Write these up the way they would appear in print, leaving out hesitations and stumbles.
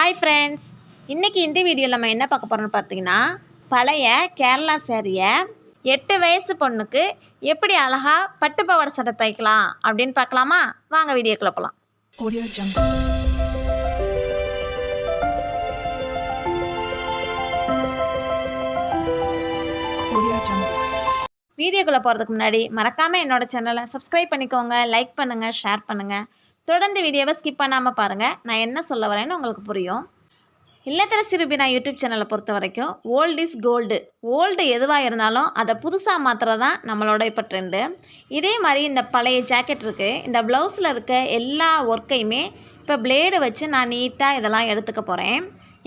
Hi friends, இன்றைக்கி இந்த வீடியோவில் நம்ம என்ன பார்க்க போகிறோம்னு பார்த்தீங்கன்னா, பழைய கேரளா சேரீயை 8 வயசு பொண்ணுக்கு எப்படி அழகாக பட்டு பாவாடை சட்டை தைக்கலாம் அப்படின்னு பார்க்கலாமா? வாங்க வீடியோக்குள்ள போகலாம். வீடியோக்குள்ளே போகிறதுக்கு முன்னாடி மறக்காமல் என்னோட சேனலை சப்ஸ்கிரைப் பண்ணிக்கோங்க, லைக் பண்ணுங்கள், ஷேர் பண்ணுங்கள். தொடர்ந்து வீடியோவை ஸ்கிப் பண்ணாமல் பாருங்கள். நான் என்ன சொல்ல வரேன்னு உங்களுக்கு புரியும். இல்லத்தரசி ரூபினா யூடியூப் சேனலை பொறுத்த வரைக்கும் ஓல்டு இஸ் கோல்டு. ஓல்டு எதுவாக இருந்தாலும் அதை புதுசாக மாத்திரம் தான் நம்மளோட இப்போ ட்ரெண்டு. இதே மாதிரி இந்த பழைய ஜாக்கெட் இருக்குது, இந்த ப்ளவுஸில் இருக்க எல்லா ஒர்க்கையுமே இப்போ பிளேடு வச்சு நான் நீட்டாக இதெல்லாம் எடுத்துக்க போகிறேன்.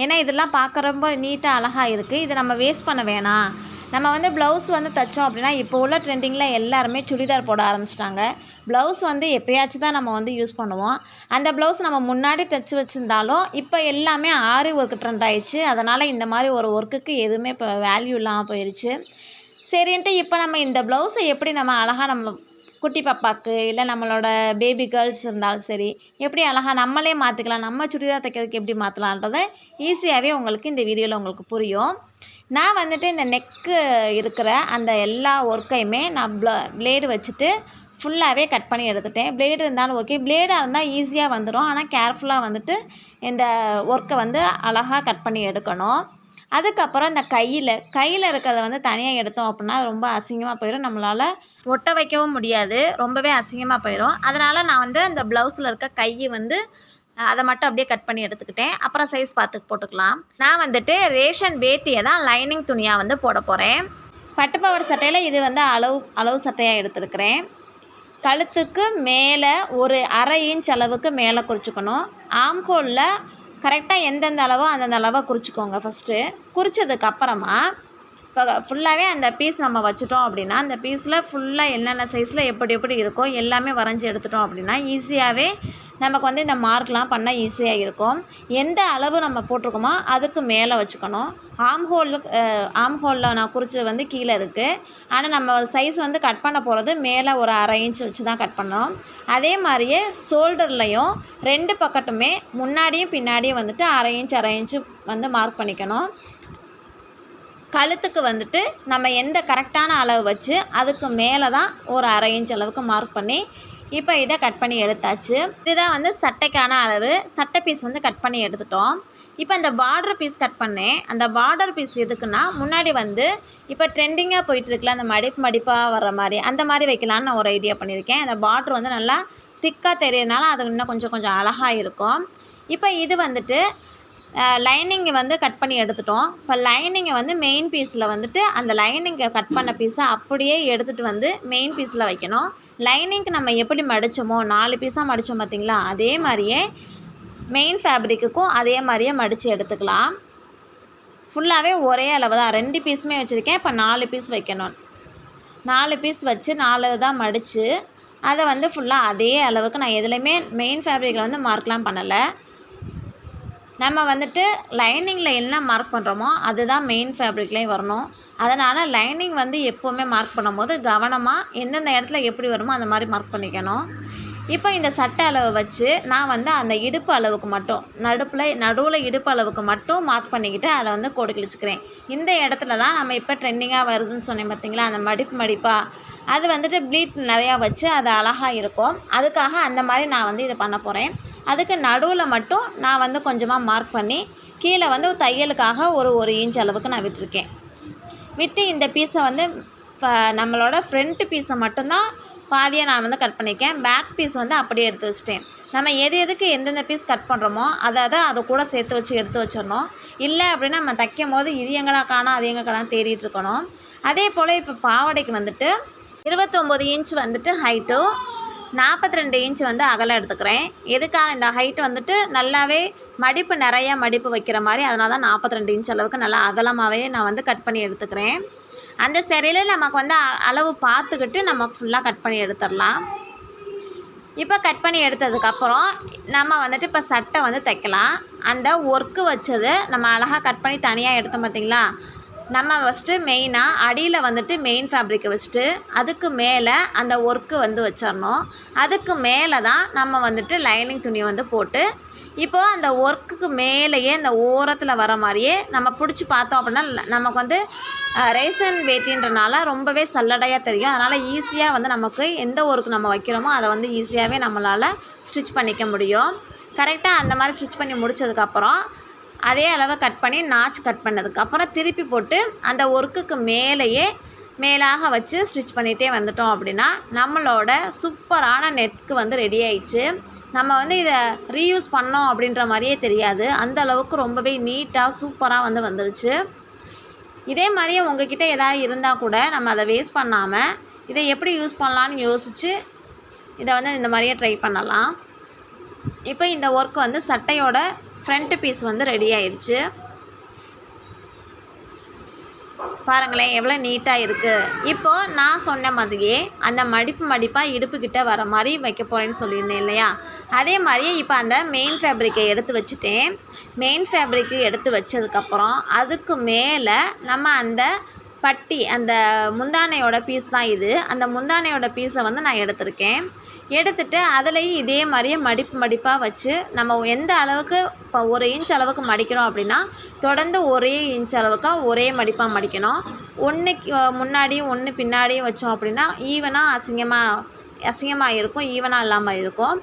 ஏன்னா இதெல்லாம் பார்க்க ரொம்ப நீட்டாக அழகாக இருக்குது. இதை நம்ம வேஸ்ட் பண்ண வேணாம். நம்ம ப்ளவுஸ் தைச்சோம் அப்படின்னா இப்போ உள்ள ட்ரெண்டிங்கில் எல்லாருமே சுடிதார் போட ஆரம்பிச்சிட்டாங்க. ப்ளவுஸ் எப்போயாச்சும் தான் நம்ம யூஸ் பண்ணுவோம். அந்த ப்ளவுஸ் நம்ம முன்னாடி தைச்சி வச்சுருந்தாலும் இப்போ எல்லாமே ஆரி ஒர்க்கு ட்ரெண்ட் ஆயிடுச்சு. அதனால் இந்த மாதிரி ஒரு ஒர்க்குக்கு எதுவுமே இப்போ வேல்யூ இல்லாமல் போயிடுச்சு. சரின்ட்டு இப்போ நம்ம இந்த ப்ளவுஸை எப்படி நம்ம அழகாக நம்ம குட்டி பாப்பாவுக்கு இல்லை நம்மளோட பேபி கேர்ள்ஸ் இருந்தாலும் சரி எப்படி அழகாக நம்மளே மாற்றிக்கலாம், நம்ம சுடிதார் தைக்கிறதுக்கு எப்படி மாற்றலான்றதை ஈஸியாகவே உங்களுக்கு இந்த வீடியோவில் உங்களுக்கு புரியும். நான் இந்த நெக்கு இருக்கிற அந்த எல்லா ஒர்க்கையுமே நான் பிளேடு வச்சுட்டு ஃபுல்லாகவே கட் பண்ணி எடுத்துட்டேன். பிளேடு இருந்தாலும் ஓகே, பிளேடாக இருந்தால் ஈஸியாக வந்துடும். ஆனால் கேர்ஃபுல்லாக இந்த ஒர்க்கை அழகாக கட் பண்ணி எடுக்கணும். அதுக்கப்புறம் இந்த கையில் இருக்கிறத தனியாக எடுத்தோம் அப்படின்னா ரொம்ப அசிங்கமாக போயிடும். நம்மளால் ஒட்ட வைக்கவும் முடியாது, ரொம்பவே அசிங்கமாக போயிடும். அதனால் நான் அந்த ப்ளவுஸில் இருக்க கை அதை மட்டும் அப்படியே கட் பண்ணி எடுத்துக்கிட்டேன். அப்புறம் சைஸ் பார்த்து போட்டுக்கலாம். நான் ரேஷன் வேட்டியை தான் லைனிங் துணியாக போட போகிறேன். பட்டுப்பாவாடை சட்டையில் இது அளவு சட்டையாக எடுத்துருக்கிறேன். கழுத்துக்கு மேலே ஒரு 1/2 இன்ச் அளவுக்கு மேலே குறிச்சிக்கணும். ஆம்ஹோலில் கரெக்டாக எந்தெந்த அளவோ அந்தந்த அளவாக குறிச்சிக்கோங்க. ஃபஸ்ட்டு குறித்ததுக்கப்புறமா இப்போ ஃபுல்லாகவே அந்த பீஸ் நம்ம வச்சுட்டோம் அப்படின்னா அந்த பீஸில் ஃபுல்லாக என்னென்ன சைஸில் எப்படி இருக்கோ எல்லாமே வரைஞ்சி எடுத்துட்டோம் அப்படின்னா ஈஸியாகவே நமக்கு இந்த மார்க்லாம் பண்ணால் ஈஸியாக இருக்கும். எந்த அளவு நம்ம போட்டிருக்கோமோ அதுக்கு மேலே வச்சுக்கணும். ஆம்ஹோலில் நான் குறித்தது கீழே இருக்குது. ஆனால் நம்ம சைஸ் கட் பண்ண போகிறது மேலே ஒரு 1/2 இன்ச் வச்சு தான் கட் பண்ணோம். அதே மாதிரியே ஷோல்டர்லையும் 2 பக்கத்துமே முன்னாடியும் பின்னாடியும் 1/2 இன்ச்சு மார்க் பண்ணிக்கணும். கழுத்துக்கு நம்ம எந்த கரெக்டான அளவு வச்சு அதுக்கு மேலே தான் ஒரு 1/2 இன்ச் அளவுக்கு மார்க் பண்ணி இப்போ இதை கட் பண்ணி எடுத்தாச்சு. இதுதான் சட்டைக்கான அளவு. சட்டை பீஸ் கட் பண்ணி எடுத்துட்டோம். இப்போ இந்த பார்டர் பீஸ் கட் பண்ணேன். அந்த பார்டர் பீஸ் எதுக்குன்னா முன்னாடி இப்போ ட்ரெண்டிங்காக போயிட்டுருக்குல அந்த மடிப்பாக வர்ற மாதிரி அந்த மாதிரி வைக்கலான்னு நான் ஒரு ஐடியா பண்ணியிருக்கேன். அந்த பார்டர் நல்லா திக்காக தெரியறதுனால அது இன்னும் கொஞ்சம் அழகாக இருக்கும். இப்போ இது லைனிங்கை கட் பண்ணி எடுத்துட்டோம். இப்போ லைனிங்கை மெயின் பீஸில் அந்த லைனிங்கை கட் பண்ண பீஸை அப்படியே எடுத்துகிட்டு மெயின் பீஸில் வைக்கணும். லைனிங்க்கு நம்ம எப்படி மடித்தோமோ 4 பீஸாக மடித்தோம் பார்த்திங்களா, அதே மாதிரியே மெயின் ஃபேப்ரிக்குக்கும் அதே மாதிரியே மடித்து எடுத்துக்கலாம். ஃபுல்லாகவே ஒரே அளவு தான், 2 பீஸுமே வச்சுருக்கேன். இப்போ 4 பீஸ் வைக்கணும். 4 பீஸ் வச்சு 4 தான் மடித்து அதை ஃபுல்லாக அதே அளவுக்கு நான் எதுலேயுமே மெயின் ஃபேப்ரிக்கில் மார்க்லாம் பண்ணலை. நம்ம லைனிங்கில் என்ன மார்க் பண்ணுறோமோ அதுதான் மெயின் ஃபேப்ரிக்லேயும் வரணும். அதனால் லைனிங் எப்போவுமே மார்க் பண்ணும்போது கவனமாக எந்தெந்த இடத்துல எப்படி வருமோ அந்த மாதிரி மார்க் பண்ணிக்கணும். இப்போ இந்த சட்டை அளவு வச்சு நான் அந்த இடுப்பு அளவுக்கு மட்டும் நடுவில் இடுப்பு அளவுக்கு மட்டும் மார்க் பண்ணிக்கிட்டு அதை கோடு கிழிச்சிக்கிறேன். இந்த இடத்துல தான் நம்ம இப்போ ட்ரெண்டிங்காக வருதுன்னு சொன்னேன் பார்த்திங்களா, அந்த மடிப்பாக அது ப்ளீட் நிறையா வச்சு அது அழகாக இருக்கும். அதுக்காக அந்த மாதிரி நான் இதை பண்ண போகிறேன். அதுக்கு நடுவில் மட்டும் நான் கொஞ்சமாக மார்க் பண்ணி கீழே தையலுக்காக ஒரு 1 இன்ச் அளவுக்கு நான் விட்டுருக்கேன். விட்டு இந்த பீஸை நம்மளோட ஃப்ரண்ட் பீஸை மட்டும்தான் பாதியாக நான் கட் பண்ணியிருக்கேன். பேக் பீஸ் அப்படியே எடுத்து வச்சுட்டேன். நம்ம எதுக்கு எந்தெந்த பீஸ் கட் பண்ணுறோமோ அதை கூட சேர்த்து வச்சு எடுத்து வச்சிடணும். இல்லை அப்படின்னா நம்ம தைக்கும் போது இது எங்கடா காணோம் அது எங்கே காணோம் தேடிட்டு இருக்கணும். அதே போல் இப்போ பாவாடைக்கு 29 இன்ச் ஹைட்டும் 42 இன்ச் அகலம் எடுத்துக்கிறேன். எதுக்காக இந்த ஹைட்டு நல்லாவே நிறையா மடிப்பு வைக்கிற மாதிரி, அதனால தான் 42 இன்ச் அளவுக்கு நல்லா அகலமாகவே நான் கட் பண்ணி எடுத்துக்கிறேன். அந்த சரியில் நமக்கு அளவு பார்த்துக்கிட்டு நம்ம ஃபுல்லாக கட் பண்ணி எடுத்துடலாம். இப்போ கட் பண்ணி எடுத்ததுக்கப்புறம் நம்ம இப்போ சட்டை தைக்கலாம். அந்த ஒர்க்கு வச்சது நம்ம அழகாக கட் பண்ணி தனியாக எடுத்தோம் பார்த்திங்களா, நம்ம ஃபஸ்ட்டு மெயினாக அடியில் மெயின் ஃபேப்ரிக்கை வச்சுட்டு அதுக்கு மேலே அந்த ஒர்க்கு வச்சிடணும். அதுக்கு மேலே தான் நம்ம லைனிங் துணியை போட்டு இப்போது அந்த ஒர்க்குக்கு மேலேயே இந்த ஓரத்தில் வர மாதிரியே நம்ம பிடிச்சி பார்த்தோம் அப்படின்னா நமக்கு வந்து ரேசன் வேட்டின்றனால ரொம்பவே சல்லடையாக தெரியும். அதனால் ஈஸியாக வந்து நமக்கு எந்த ஒர்க்கு நம்ம வைக்கிறோமோ அதை வந்து ஈஸியாகவே நம்மளால் ஸ்டிச் பண்ணிக்க முடியும். கரெக்டாக அந்த மாதிரி ஸ்டிச் பண்ணி முடித்ததுக்கப்புறம் அதே அளவை கட் பண்ணி நாச் கட் பண்ணதுக்கப்புறம் திருப்பி போட்டு அந்த ஒர்க்குக்கு மேலாக வச்சு ஸ்டிச் பண்ணிகிட்டே வந்துட்டோம் அப்படின்னா நம்மளோட சூப்பரான நெட்க்கு வந்து ரெடி ஆயிடுச்சு. நம்ம வந்து இதை ரீயூஸ் பண்ணோம் அப்படின்ற மாதிரியே தெரியாது, அந்த அளவுக்கு ரொம்பவே நீட்டாக சூப்பராக வந்து வந்துருச்சு. இதே மாதிரியே உங்ககிட்ட ஏதாவது இருந்தால் கூட நம்ம அதை வேஸ்ட் பண்ணாமல் இதை எப்படி யூஸ் பண்ணலான்னு யோசித்து இதை வந்து இந்த மாதிரியே ட்ரை பண்ணலாம். இப்போ இந்த ஒர்க் வந்து சட்டையோட ஃப்ரண்ட் பீஸ் வந்து ரெடி ஆயிடுச்சு. பாருங்களேன் எவ்வளோ நீட்டாக இருக்குது. இப்போது நான் சொன்ன மாதிரியே அந்த மடிப்பாக இடுப்புக்கிட்ட வர மாதிரி வைக்க போகிறேன்னு சொல்லியிருந்தேன் இல்லையா, அதே மாதிரியே இப்போ அந்த மெயின் ஃபேப்ரிக்கை எடுத்து வச்சுட்டேன். மெயின் ஃபேப்ரிக்கு எடுத்து வச்சதுக்கப்புறம் அதுக்கு மேலே நம்ம அந்த பட்டி அந்த முந்தானையோட பீஸ் தான் இது, அந்த முந்தானையோட பீஸை வந்து நான் எடுத்துட்டு அதுலேயும் இதே மாதிரியே மடிப்பாக வச்சு நம்ம எந்த அளவுக்கு இப்போ 1 இன்ச் அளவுக்கு மடிக்கிறோம் அப்படின்னா தொடர்ந்து 1 இன்ச் அளவுக்கு ஒரே மடிப்பாக மடிக்கணும். ஒன்றுக்கு முன்னாடியும் ஒன்று பின்னாடியும் வச்சோம் அப்படின்னா ஈவனாக அசிங்கமாக இருக்கும், ஈவனாக இல்லாமல் இருக்கும்.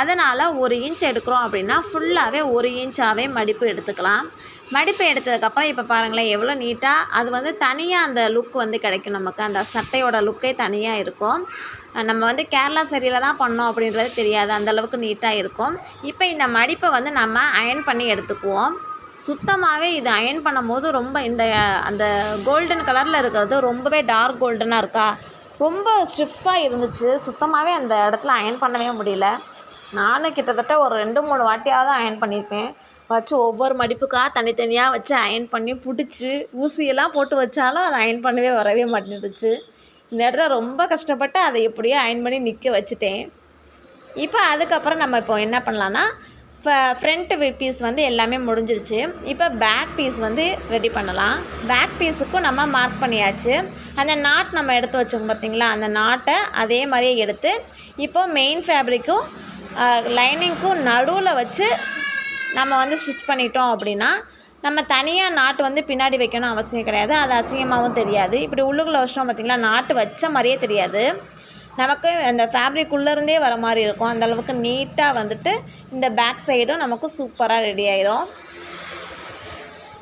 அதனால் 1 இன்ச் எடுக்கிறோம் அப்படின்னா ஃபுல்லாகவே 1 இன்ச்சாகவே மடிப்பு எடுத்துக்கலாம். மடிப்பு எடுத்ததுக்கப்புறம் இப்போ பாருங்களேன் எவ்வளோ நீட்டாக அது வந்து தனியாக அந்த லுக் வந்து கிடைக்கும். நமக்கு அந்த சட்டையோட லுக்கே தனியாக இருக்கும். நம்ம வந்து கேரளா சரியில் தான் பண்ணோம் அப்படின்றது தெரியாது, அந்தளவுக்கு நீட்டாக இருக்கும். இப்போ இந்த மடிப்பை வந்து நம்ம அயர்ன் பண்ணி எடுத்துக்குவோம். சுத்தமாகவே இது அயர்ன் பண்ணும்போது ரொம்ப அந்த கோல்டன் கலரில் இருக்கிறது ரொம்பவே டார்க் கோல்டனாக இருக்கா, ரொம்ப ஸ்டிஃபாக இருந்துச்சு. சுத்தமாகவே அந்த இடத்துல அயர்ன் பண்ணவே முடியல. நானும் கிட்டத்தட்ட ஒரு 2-3 வாட்டியாவது அயர்ன் பண்ணியிருப்பேன். வச்சு ஒவ்வொரு மடிப்புக்காக தனித்தனியாக வச்சு அயர்ன் பண்ணி பிடிச்சி ஊசியெல்லாம் போட்டு வச்சாலும் அதை அயர்ன் பண்ணவே வரவே மாட்டேங்குது. இந்த இடத்துல ரொம்ப கஷ்டப்பட்டு அதை எப்படியோ அயர்ன் பண்ணி நிற்க வச்சுட்டேன். இப்போ அதுக்கப்புறம் நம்ம இப்போ என்ன பண்ணலான்னா ஃப்ரண்ட் பீஸ் வந்து எல்லாமே முடிஞ்சிருச்சு. இப்போ பேக் பீஸ் வந்து ரெடி பண்ணலாம். பேக் பீஸுக்கும் நம்ம மார்க் பண்ணியாச்சு. அந்த நாட் நம்ம எடுத்து வச்சோம் பார்த்திங்களா, அந்த நாட்டை அதே மாதிரியே எடுத்து இப்போது மெயின் ஃபேப்ரிக்கும் லைனிங்க்கும் நடுவில் வச்சு நம்ம வந்து ஸ்டிச் பண்ணிட்டோம் அப்படின்னா நம்ம தனியாக நாட்டு வந்து பின்னாடி வைக்கணும் அவசியம் கிடையாது, அது அசிங்கமாகவும் தெரியாது. இப்படி உள்ளுக்குள்ளே வச்சோம் பார்த்திங்களா, நாட்டு வச்ச மாதிரியே தெரியாது, நமக்கு அந்த ஃபேப்ரிக்குள்ளேருந்தே வர மாதிரி இருக்கும். அந்தளவுக்கு நீட்டாக வந்துட்டு இந்த பேக் சைடும் நமக்கு சூப்பராக ரெடி ஆயிடும்.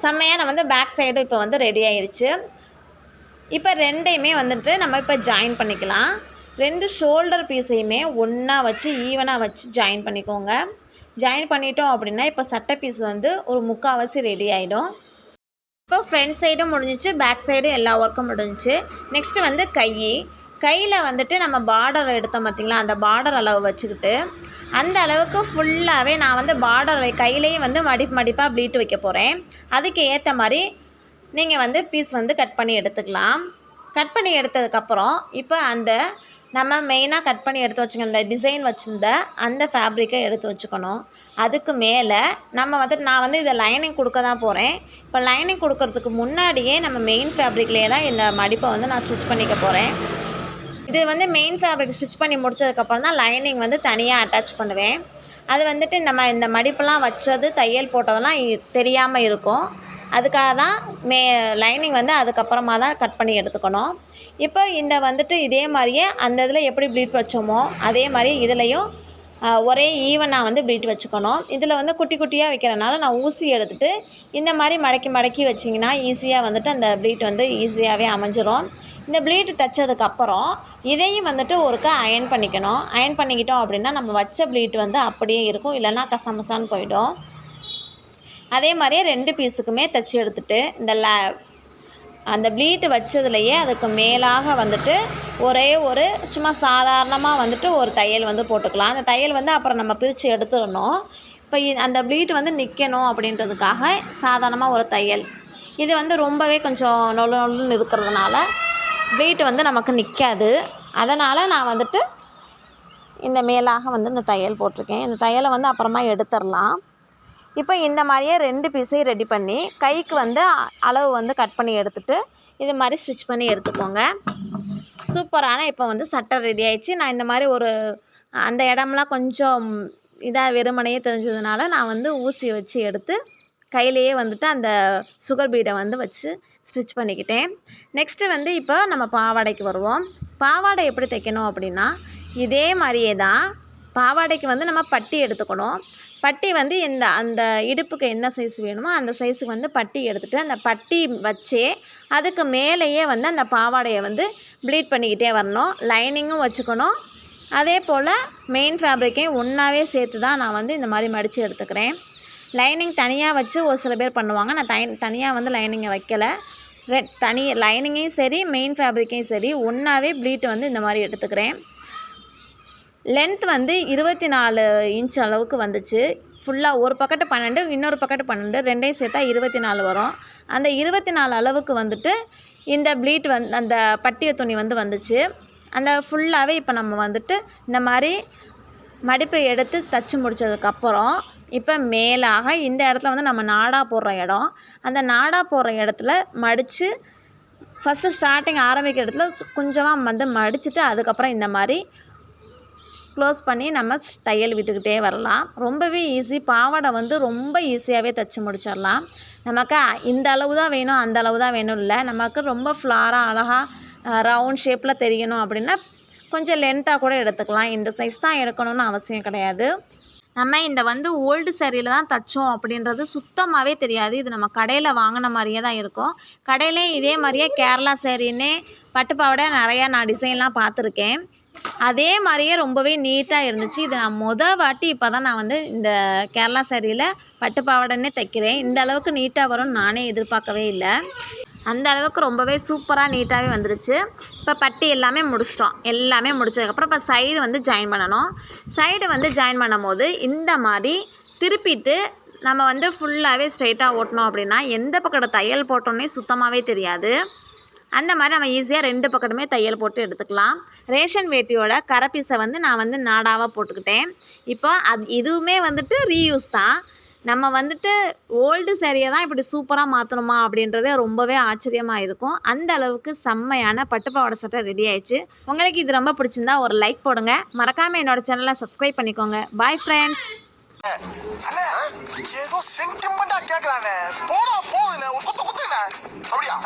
செம்மையாக நம்ம வந்து பேக் சைடும் இப்போ வந்து ரெடி ஆயிடுச்சு. இப்போ ரெண்டையுமே வந்துட்டு நம்ம இப்போ ஜாயின் பண்ணிக்கலாம். 2 ஷோல்டர் பீஸையுமே ஒன்றா வச்சு ஈவனாக வச்சு ஜாயின் பண்ணிக்கோங்க. ஜாயின் பண்ணிட்டோம் அப்படின்னா இப்போ சட்டை பீஸ் வந்து ஒரு 3/4 ரெடி ஆகிடும். இப்போ ஃப்ரண்ட் சைடும் முடிஞ்சிச்சு, பேக் சைடும் எல்லா ஒர்க்கும் முடிஞ்சிச்சு. நெக்ஸ்ட்டு வந்து கையில் வந்துட்டு நம்ம பார்டர் எடுத்தோம் பார்த்திங்களா, அந்த பார்டர் அளவு வச்சுக்கிட்டு அந்த அளவுக்கு ஃபுல்லாகவே நான் வந்து பார்டர் கையிலேயே வந்து மடிப்பாக ப்ளீட் வைக்க போகிறேன். அதுக்கு ஏற்ற மாதிரி நீங்கள் வந்து பீஸ் வந்து கட் பண்ணி எடுத்துக்கலாம். கட் பண்ணி எடுத்ததுக்கப்புறம் இப்போ அந்த நம்ம மெயினாக கட் பண்ணி எடுத்து வச்சுக்கணும், இந்த டிசைன் வச்சுருந்த அந்த ஃபேப்ரிக்கை எடுத்து வச்சுக்கணும். அதுக்கு மேலே நம்ம நான் வந்து இதை லைனிங் கொடுக்க தான் போகிறேன். இப்போ லைனிங் கொடுக்கறதுக்கு முன்னாடியே நம்ம மெயின் ஃபேப்ரிக்லேயே தான் இந்த மடிப்பை வந்து நான் ஸ்டிச் பண்ணிக்க போகிறேன். இது வந்து மெயின் ஃபேப்ரிக் ஸ்டிச் பண்ணி முடித்ததுக்கப்புறம் தான் லைனிங் வந்து தனியாக அட்டாச் பண்ணுவேன். அது வந்துட்டு இந்த மடிப்பெல்லாம் வச்சது தையல் போட்டதெல்லாம் தெரியாமல் இருக்கும். அதுக்காக தான் லைனிங் வந்து அதுக்கப்புறமா தான் கட் பண்ணி எடுத்துக்கணும். இப்போ இந்த வந்துட்டு இதே மாதிரியே அந்த இதில் எப்படி ப்ளீட் வச்சோமோ அதே மாதிரி இதுலேயும் ஒரே ஈவனாக வந்து ப்ளீட் வச்சுக்கணும். இதில் வந்து குட்டி குட்டியாக வைக்கிறனால நான் ஊசி எடுத்துகிட்டு இந்த மாதிரி மடக்கி வச்சிங்கன்னா ஈஸியாக வந்துட்டு அந்த ப்ளீட் வந்து ஈஸியாகவே அமைஞ்சிரும். இந்த ப்ளீட் தைச்சதுக்கப்புறம் இதையும் வந்துட்டு ஒருக்கா அயர்ன் பண்ணிக்கணும். அயர்ன் பண்ணிக்கிட்டோம் அப்படின்னா நம்ம வச்ச ப்ளீட் வந்து அப்படியே இருக்கும், இல்லைன்னா கசமசான்னு போயிடும். அதே மாதிரியே 2 பீஸுக்குமே தைச்சி எடுத்துகிட்டு அந்த ப்ளீட்டு வச்சதுலையே அதுக்கு மேலாக வந்துட்டு ஒரே ஒரு சும்மா சாதாரணமாக வந்துட்டு ஒரு தையல் வந்து போட்டுக்கலாம். அந்த தையல் வந்து அப்புறம் நம்ம பிரித்து எடுத்துடணும். இப்போ அந்த ப்ளீட் வந்து நிற்கணும் அப்படின்றதுக்காக சாதாரணமாக ஒரு தையல். இது வந்து ரொம்பவே கொஞ்சம் நொல்லுன்னு இருக்கிறதுனால ப்ளீட் வந்து நமக்கு நிற்காது. அதனால் நான் வந்துட்டு இந்த மேலாக வந்து இந்த தையல் போட்டிருக்கேன். இந்த தையலை வந்து அப்புறமா எடுத்துடலாம். இப்போ இந்த மாதிரியே 2 பீஸையும் ரெடி பண்ணி கைக்கு வந்து அளவு வந்து கட் பண்ணி எடுத்துகிட்டு இது மாதிரி ஸ்டிச் பண்ணி எடுத்துக்கோங்க. சூப்பரான இப்போ வந்து சட்டை ரெடி ஆயிடுச்சு. நான் இந்த மாதிரி அந்த இடம்லாம் கொஞ்சம் இதாக வெறுமனையே தெரிஞ்சதுனால நான் வந்து ஊசி வச்சு எடுத்து கையிலேயே வந்துட்டு அந்த சுகர் பீடை வந்து வச்சு ஸ்டிச் பண்ணிக்கிட்டேன். நெக்ஸ்ட்டு வந்து இப்போ நம்ம பாவாடைக்கு வருவோம். பாவாடை எப்படி தைக்கணும் அப்படின்னா இதே மாதிரியே தான். பாவாடைக்கு வந்து நம்ம பட்டி எடுத்துக்கணும். பட்டி வந்து அந்த இடுப்புக்கு என்ன சைஸ் வேணுமோ அந்த சைஸுக்கு வந்து பட்டி எடுத்துகிட்டு அந்த பட்டி வச்சே அதுக்கு மேலேயே வந்து அந்த பாவாடையை வந்து ப்ளீட் பண்ணிக்கிட்டே வரணும். லைனிங்கும் வச்சுக்கணும். அதே போல் மெயின் ஃபேப்ரிக்கையும் ஒன்றாவே சேர்த்து தான் நான் வந்து இந்த மாதிரி மடித்து எடுத்துக்கிறேன். லைனிங் தனியாக வச்சு ஒரு சில பேர் பண்ணுவாங்க. நான் தனியாக வந்து லைனிங்கை வைக்கலை. லைனிங்கையும் சரி மெயின் ஃபேப்ரிக்கையும் சரி ஒன்றாவே ப்ளீட் வந்து இந்த மாதிரி எடுத்துக்கிறேன். லென்த் வந்து 24 இன்ச் அளவுக்கு வந்துச்சு. ஃபுல்லாக ஒரு பக்கெட்டு 12 இன்னொரு பக்கெட்டு 12 ரெண்டையும் சேர்த்தா 24 வரும். அந்த 24 அளவுக்கு வந்துட்டு இந்த ப்ளீட் அந்த பட்டிய துணி வந்து வந்துச்சு. அந்த ஃபுல்லாகவே இப்போ நம்ம வந்துட்டு இந்த மாதிரி மடிப்பை எடுத்து தச்சு முடித்ததுக்கப்புறம் இப்போ மேலாக இந்த இடத்துல வந்து நம்ம நாடா போடுற இடம், அந்த நாடா போடுற இடத்துல மடித்து ஃபஸ்ட்டு ஸ்டார்டிங் ஆரம்பிக்கிற இடத்துல கொஞ்சமாக வந்து மடிச்சுட்டு அதுக்கப்புறம் இந்த மாதிரி க்ளோஸ் பண்ணி நம்ம தையல் விட்டுக்கிட்டே வரலாம். ரொம்பவே ஈஸி. பாவாடை வந்து ரொம்ப ஈஸியாகவே தைச்சி முடிச்சிடலாம். நமக்கு இந்த அளவு தான் வேணும் அந்த அளவு தான் வேணும் இல்லை. நமக்கு ரொம்ப ஃப்ளாராக அழகாக ரவுண்ட் ஷேப்பில் தெரியணும் அப்படின்னா கொஞ்சம் லென்த்தாக கூட எடுத்துக்கலாம். இந்த சைஸ் தான் எடுக்கணும்னு அவசியம் கிடையாது. நம்ம இந்த வந்து ஓல்டு சாரியில் தான் தைச்சோம் அப்படின்றது சுத்தமாகவே தெரியாது. இது நம்ம கடையில் வாங்கின மாதிரியே தான் இருக்கும். கடையிலே இதே மாதிரியே கேரளா சாரின்னே பட்டுப்பாவாடை நிறையா நான் டிசைன்லாம் பார்த்துருக்கேன். அதே மாதிரியே ரொம்பவே நீட்டாக இருந்துச்சு. இது நான் வாட்டி இப்போ தான் நான் வந்து இந்த கேரளா சாரியில் பட்டுப்பாவாடைன்னே தைக்கிறேன். இந்த அளவுக்கு நீட்டாக வரும்னு நானே எதிர்பார்க்கவே இல்லை. அந்த அளவுக்கு ரொம்பவே சூப்பராக நீட்டாகவே வந்துருச்சு. இப்போ பட்டி எல்லாமே முடிச்சிட்டோம். எல்லாமே முடிச்சதுக்கப்புறம் இப்போ சைடு வந்து ஜாயின் பண்ணணும். சைடு வந்து ஜாயின் பண்ணும் போது இந்த மாதிரி திருப்பிட்டு நம்ம வந்து ஃபுல்லாகவே ஸ்ட்ரைட்டாக ஓட்டணும் அப்படின்னா எந்த பக்கத்து தையல் போட்டோன்னே சுத்தமாகவே தெரியாது. அந்த மாதிரி நம்ம ஈஸியாக 2 பக்கத்துமே தையல் போட்டு எடுத்துக்கலாம். ரேஷன் வேட்டியோட கரப்பீஸை வந்து நான் வந்து நாடாவாக போட்டுக்கிட்டேன். இப்போ இதுவுமே வந்துட்டு ரீயூஸ் தான். நம்ம வந்துட்டு ஓல்டு சாரியை தான் இப்படி சூப்பராக மாற்றணுமா அப்படின்றதே ரொம்பவே ஆச்சரியமாக இருக்கும். அந்த அளவுக்கு செம்மையான பட்டுப்பாவாடை சட்டை ரெடி ஆயிடுச்சு. உங்களுக்கு இது ரொம்ப பிடிச்சிருந்தா ஒரு லைக் போடுங்க. மறக்காமல் என்னோடய சேனலை சப்ஸ்கிரைப் பண்ணிக்கோங்க. Bye friends. ஏதோ சென்டிமெண்டா கேக்குறானே போடா போகுதுண்ணே ஒரு குத்து குத்துண்ணே அப்படியா